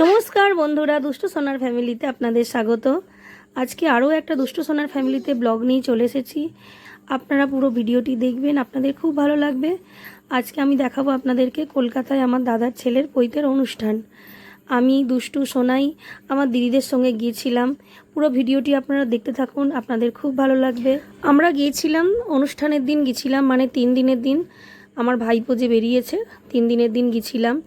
নমস্কার বন্ধুরা, দুষ্টু সোনার ফ্যামিলিতে আপনাদের স্বাগত। আজকে আরও একটা দুষ্টু সোনার ফ্যামিলিতে ব্লগ নিয়ে চলে এসেছি। আপনারা পুরো ভিডিওটি দেখবেন, আপনাদের খুব ভালো লাগবে। আজকে আমি দেখাবো আপনাদেরকে কলকাতায় আমার দাদার ছেলের পৈতের অনুষ্ঠান। আমি দুষ্টু সোনাই আমার দিদিদের সঙ্গে গিয়েছিলাম। পুরো ভিডিওটি আপনারা দেখতে থাকুন, আপনাদের খুব ভালো লাগবে। আমরা গিয়েছিলাম অনুষ্ঠানের দিন গেছিলাম, মানে 3 দিনের দিন। আমার ভাইপো যে বেরিয়েছে 3 দিনের দিন গেছিলাম।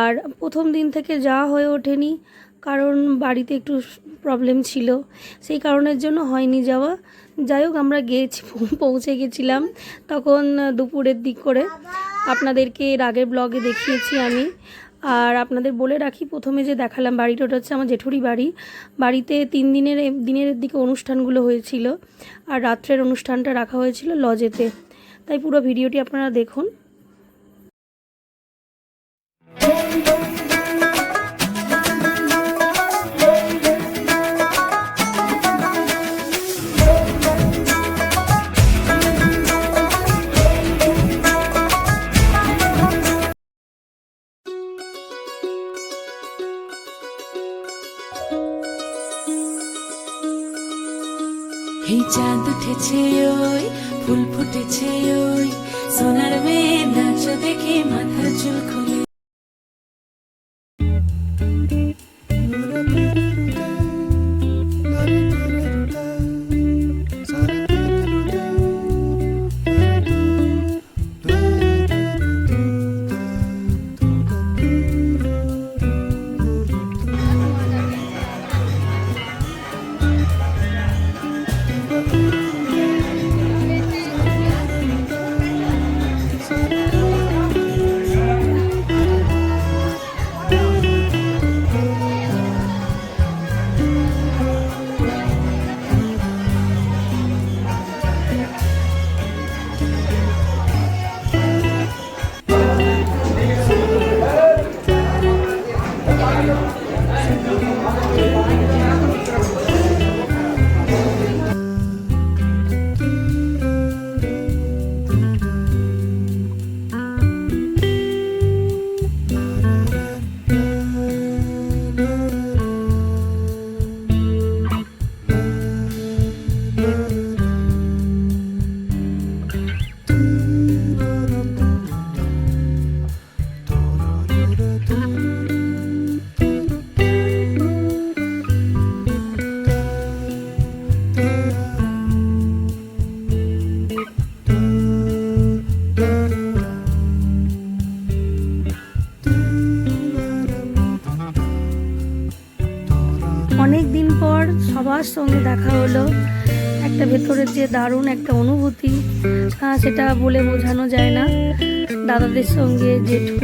আর প্রথম দিন থেকে যাওয়া হয়ে ওঠেনি, কারণ বাড়িতে একটু প্রবলেম ছিল, সেই কারণের জন্য হয়নি যাওয়া। যাই হোক, আমরা পৌঁছে গেছিলাম তখন দুপুরের দিক করে। আপনাদেরকে এর আগের ব্লগে দেখিয়েছি আমি। আর আপনাদের বলে রাখি, প্রথমে যে দেখালাম বাড়িটা, ওটা হচ্ছে আমার জেঠুরি বাড়ি। বাড়িতে 3 দিনের দিকে অনুষ্ঠানগুলো হয়েছিল, আর রাত্রের অনুষ্ঠানটা রাখা হয়েছিল লজেতে। তাই পুরো ভিডিওটি আপনারা দেখুন। এই চাঁদ উঠেছে, ওই ফুল ফুটেছে, ওই সোনার মেয়ে নাচ দেখে মাথার চুল খুলে। অনেক দিন পর সবার সঙ্গে দেখা হলো। একটা ভেতরের যে দারুণ একটা অনুভূতি, সেটা বলে বোঝানো যায় না। দাদাদের সঙ্গে, জেঠু,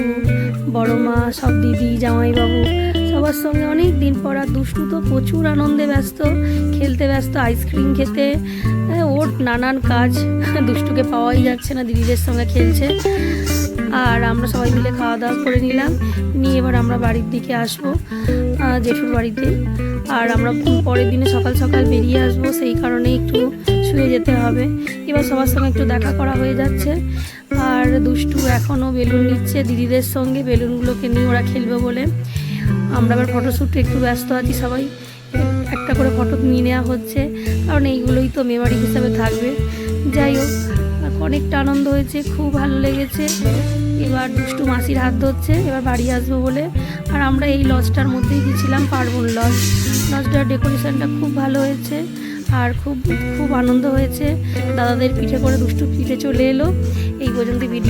বড় মা, সব দিদি, জামাইবাবু, সবার সঙ্গে অনেক দিন পর। আর দুষ্টু তো প্রচুর আনন্দে ব্যস্ত, খেলতে ব্যস্ত, আইসক্রিম খেতে, ওর নানান কাজ। দুষ্টুকে পাওয়াই যাচ্ছে না, দিদিদের সঙ্গে খেলছে। আর আমরা সবাই মিলে খাওয়া দাওয়া করে নিলাম, নিয়ে এবার আমরা বাড়ির দিকে আসবো, জেঠুর বাড়িতে। আর আমরা পরের দিনে সকাল সকাল বেরিয়ে আসবো, সেই কারণে একটু শুয়ে যেতে হবে। এবার সবার সঙ্গে একটু দেখা করা হয়ে যাচ্ছে। আর দুষ্টু এখনও বেলুন নিচ্ছে দিদিদের সঙ্গে, বেলুনগুলোকে নিয়ে ওরা খেলবে বলে। আমরা আবার ফটোশ্যুটে একটু ব্যস্ত আছি, সবাই একটা করে ফটো নিয়ে নেওয়া হচ্ছে, কারণ এইগুলোই তো মেমোরি হিসাবে থাকবে। যাই হোক, অনেকটা আনন্দ হয়েছে, খুব ভালো লেগেছে। এবার দুষ্টু মাসির হাত ধরছে এবার বাড়ি আসবো বলে। আর আমরা এই লজটার মধ্যেই গেছিলাম, পার্বণ লজ। লজটার ডেকোরেশনটা খুব ভালো হয়েছে, আর খুব খুব আনন্দ হয়েছে। দাদাদের পিঠে করে দুষ্টু পিঠে চলে এলো। এই পর্যন্ত ভিডিও।